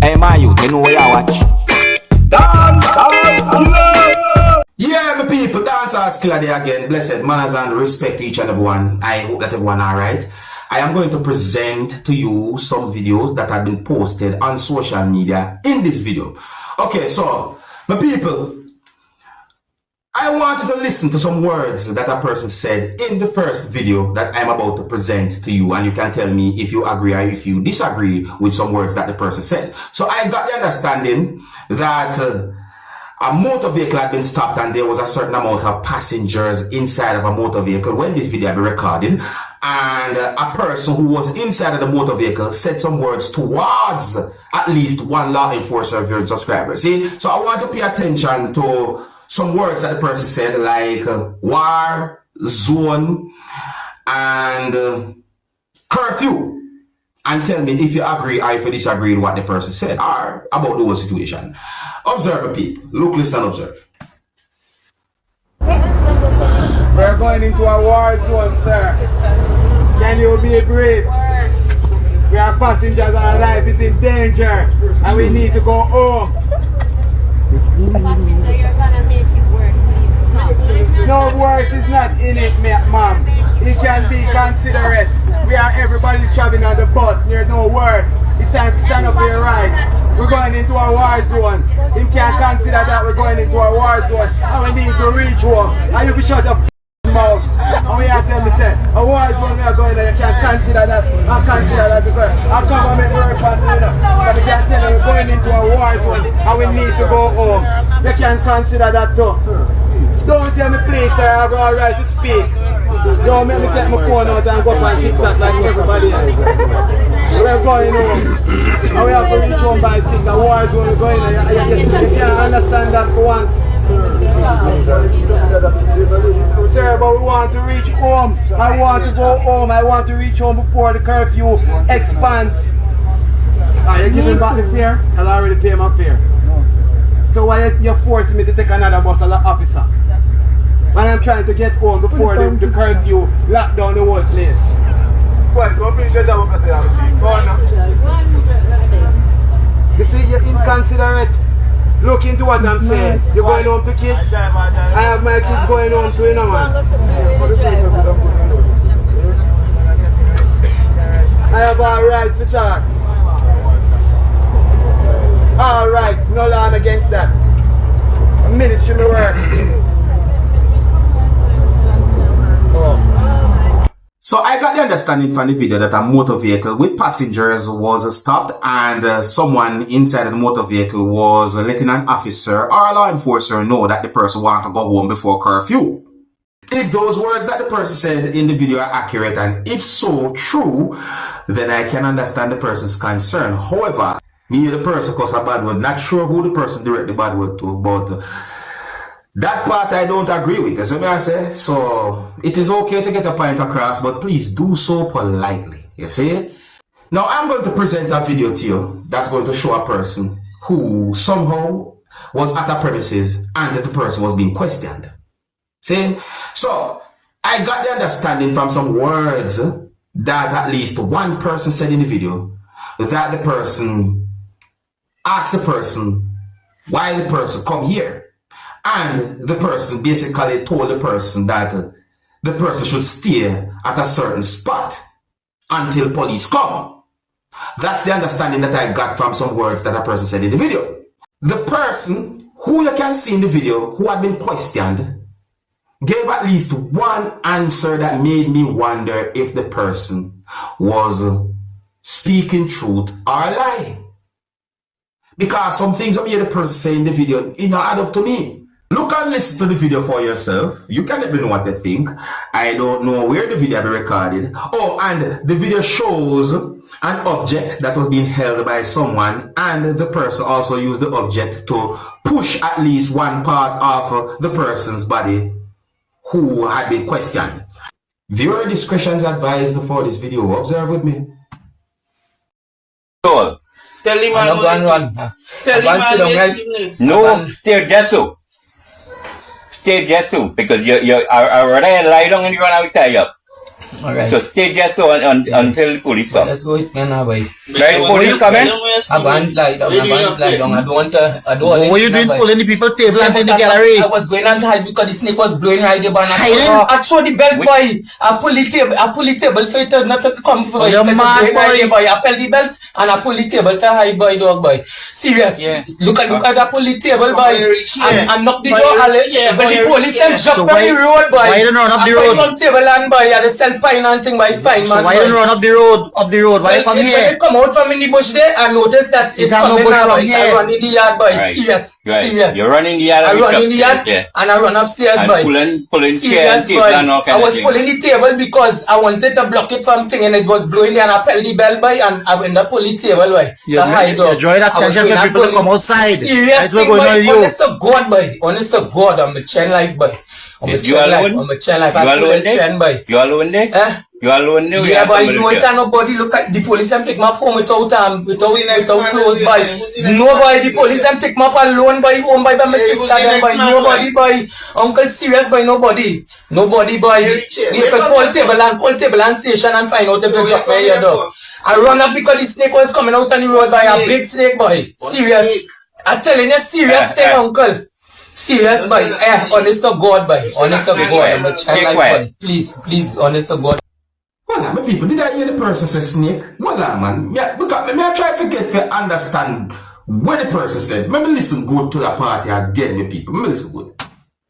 Hey man, you know where you watch? Dancehall skilla. Yeah, my people, Dancehall skilla there again. Blessed manners and respect to each and everyone. I hope that everyone alright. I am going to present to you some videos that have been posted on social media in this video. Okay, so, my people, I want you to listen to some words that a person said in the first video that I'm about to present to you, and you can tell me if you agree or if you disagree with some words that the person said. So I got the understanding that a motor vehicle had been stopped and there was a certain amount of passengers inside of a motor vehicle when this video had been recorded, and a person who was inside of the motor vehicle said some words towards at least one law enforcer of your subscribers. See, so I want to pay attention to some words that the person said, like war, zone, and curfew, and tell me if you agree or if you disagree with what the person said or about the whole situation. Observe the people. Look, listen, and observe. We're going into a war zone, sir. Can you be brave? We are passengers and our life is in danger and we need to go home. Passenger, you're gonna make it worse. No worse is not in it, ma'am. It can be considerate. We are everybody's traveling on the bus. There's no worse. It's time to stand up for your right. We're going into a war zone. You can't consider that we're going into a war zone and we need to reach home. And you can shut up mouth. And we have to tell me, say, a war zone we are going there, you can't consider that. I consider that because our government work on it, but we can't tell you we're going into a war zone and we need to go home. You can't consider that too. Don't tell me please, sir, I have a right to speak. Don't make me take my phone out and go up and TikTok like everybody else. We're going home. And we have to reach home by 6. A war zone we're going there. You can't understand that for once. Sir, but we want to reach home. I want to go home. I want to reach home before the curfew expands. Are you giving back the fare? I'll already pay my fare. So why you forcing me to take another bus, officer? When I'm trying to get home before the curfew lock down the whole place. You see, you're inconsiderate. Look into what I'm saying. You're going home to kids. I have my kids going home to, you know, man. I have all rights to talk. All right, no law against that. Ministry me work. So I got the understanding from the video that a motor vehicle with passengers was stopped and someone inside the motor vehicle was letting an officer or a law enforcer know that the person wanted to go home before curfew. If those words that the person said in the video are accurate and if so true, then I can understand the person's concern. However, me the person cause a bad word, not sure who the person directed the bad word to, but that part I don't agree with, that's what I say. So it is okay to get a point across, but please do so politely, you see? Now I'm going to present a video to you that's going to show a person who somehow was at a premises and the person was being questioned. See? So I got the understanding from some words that at least one person said in the video that the person asked the person why the person come here. And the person basically told the person that the person should stay at a certain spot until police come. That's the understanding that I got from some words that a person said in the video. The person who you can see in the video who had been questioned gave at least one answer that made me wonder if the person was speaking truth or lying. Because some things I hear the person say in the video, it don't add up to me. Look and listen to the video for yourself. You can let me know what you think. I don't know where the video be recorded. Oh, and the video shows an object that was being held by someone, and the person also used the object to push at least one part of the person's body who had been questioned. Viewer discretion is advised for this video. Observe with me. Tell him I'm Tell him no, stay just so. Stay just so, because you're already lie down and you're gonna tie up. Alright. So stay just so until the police come. Let's go with me now, boy. Right, police coming? I don't want to. What you doing pulling the people table and in the gallery? I was going on to hide because the snake was blowing right there. I throw the belt, boy. I pull the table for it not to come for it. You're mad, boy. I pull the belt and I pull the table to hide, boy, dog, boy. Serious. Yeah. Look at I pull the table, boy. And knock the door. When the police them jump on the road, boy. Why don't run up the road? I put table and boy, I sell pine and thing by spine, man. So why don't run up the road? Why come here? When it come out from in the bush there, I noticed that it come in now, boy. I run in the yard, boy. Serious. You're running the yard. I run in the yard and I run upstairs, boy. Pulling serious, boy. I was pulling the table because I wanted to block it from thing and it was blowing there and I pulled the bell, boy, and I went up pulling the table, boy. You're drawing attention for people to come outside. Serious, boy. Honest to God, boy. Honest to God, I'm a chain life, boy. I'm a chain life. I pull a chain, boy. You alone there? You alone there? Yeah, but no it and nobody look at the police and pick me up home without clothes, boy. Nobody, the police and pick me up alone, boy, home by my sister, then, boy. Nobody, boy. Uncle serious, boy, nobody, boy. You can call table and station and find out if you drop me here, dog. I run up because the snake was coming out on the road by a big snake, boy. Serious. I'm telling you, serious thing, uncle. Serious, boy. Honest to God, boy. Honest to God. I'm a child like, boy. Please, honest to God. Well, my people, did I hear the person say snake? Well, man, because me I try to get to understand what the person said. Maybe listen good to the party again, my people. Maybe listen good.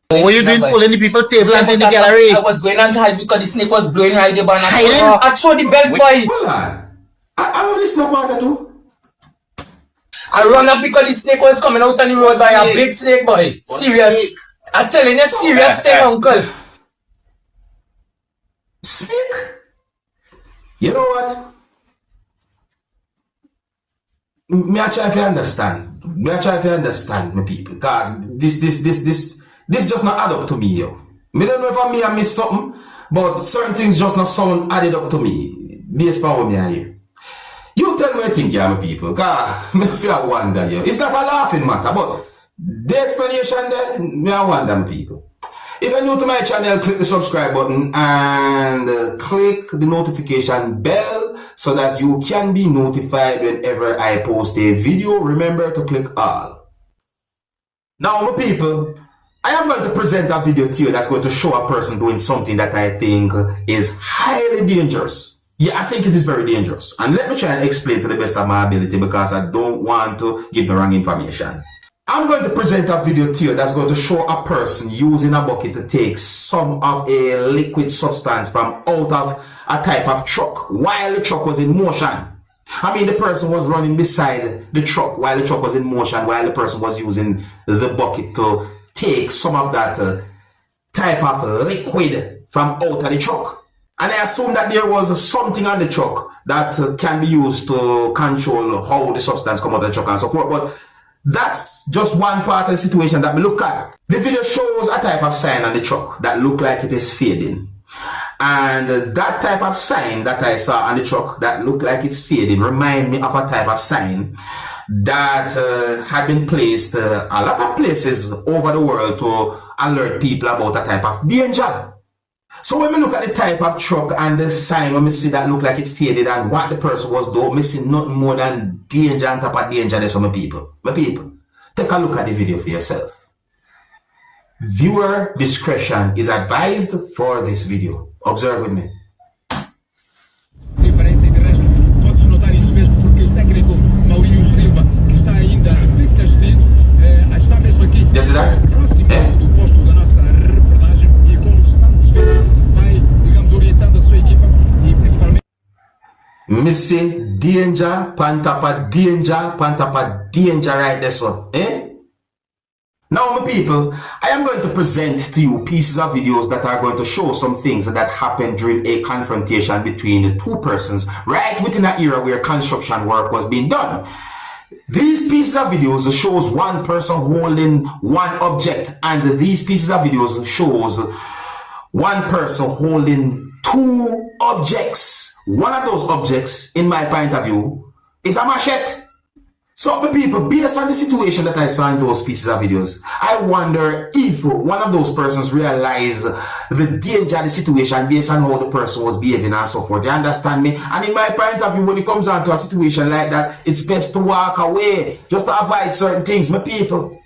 What you doing pulling the people table and in the gallery? I was going on to hide because the snake was blowing right there, but I throw the belt, boy. Hold on. I will listen to part too. I run up because the snake was coming out on the road by a big snake, boy. Serious. I'm telling you, serious thing, uncle. Snake? You know what? Me I try to understand. My people. Because this just not add up to me, yo. Me don't know if I miss something, but certain things just not sound added up to me. Based on what me I hear. You tell me what you think, yeah, my people. Because me feel wonder, yo. It's not a laughing matter, but the explanation there, me I wonder, my people. If you're new to my channel, click the subscribe button and click the notification bell so that you can be notified whenever I post a video. Remember to click all. Now, my people, I am going to present a video to you that's going to show a person doing something that I think is highly dangerous. Yeah, I think it is very dangerous. And let me try and explain to the best of my ability because I don't want to give the wrong information. I'm going to present a video to you that's going to show a person using a bucket to take some of a liquid substance from out of a type of truck while the truck was in motion. I mean, the person was running beside the truck while the truck was in motion, while the person was using the bucket to take some of that type of liquid from out of the truck. And I assume that there was something on the truck that can be used to control how the substance comes out of the truck and so forth. But that's just one part of the situation that we look at. The video shows a type of sign on the truck that look like it is fading. And that type of sign that I saw on the truck that looked like it's fading remind me of a type of sign that had been placed a lot of places over the world to alert people about a type of danger. So when we look at the type of truck and the sign, when we see that look like it faded and what the person was doing, we see nothing more than danger on top of danger there, so my people. My people, take a look at the video for yourself. Viewer discretion is advised for this video. Observe with me. Diferença de resto, pode-se notar isso mesmo porque o técnico Maurício Silva, que está ainda de castigo, está mesmo aqui próximo do posto da nossa reportagem e com os tantos vezes vai, digamos, orientando a sua equipa e principalmente Missy danger, pantapa danger right there, so, Now, my people, I am going to present to you pieces of videos that are going to show some things that happened during a confrontation between the two persons right within an era where construction work was being done. These pieces of videos shows one person holding one object, and these pieces of videos shows one person holding two objects. One of those objects, in my point of view, is a machete. So So, my people, based on the situation that I saw in those pieces of videos, I wonder if one of those persons realized the danger of the situation based on how the person was behaving and so forth. You understand me? And in my point of view, when it comes down to a situation like that, it's best to walk away, just to avoid certain things. My people,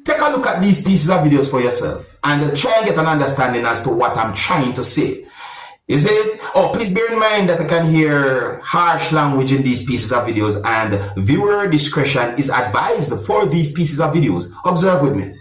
take a look at these pieces of videos for yourself and try and get an understanding as to what I'm trying to say. Is it? Oh, please bear in mind that I can hear harsh language in these pieces of videos, and viewer discretion is advised for these pieces of videos. Observe with me.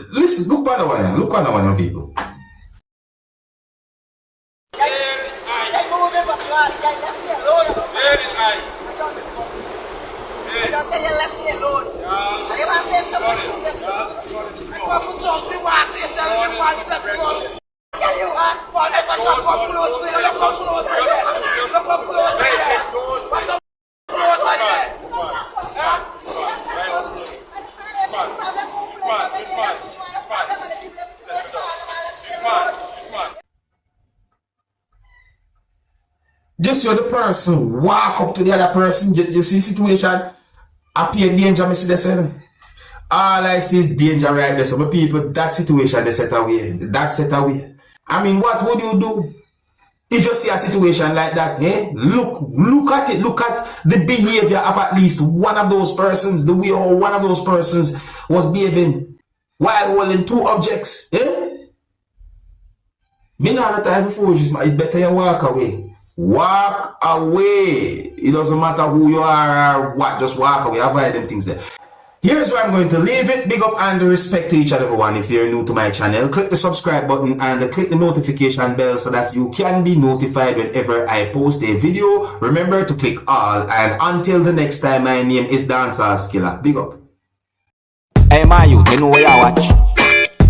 Listen, look on the one, people. Just so the person walk up to the other person, you see situation, appear danger, I see this. All I see is danger right there. So my people, that situation they set away. That set away. I mean, what would you do if you see a situation like that? Eh? Look at it. Look at the behavior of at least one of those persons, the way how one of those persons was behaving while holding two objects. Eh? Me not the type of foolishness, man. It's better you walk away. Walk away. It doesn't matter who you are or what. Just walk away. Avoid them things there. Here's where I'm going to leave it. Big up and respect to each and everyone. If you're new to my channel, click the subscribe button and click the notification bell so that you can be notified whenever I post a video. Remember to click all. And until the next time, my name is Dancehall Skilla. Big up. Hey, my youth, you know where you watch.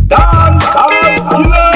Dancehall Skilla.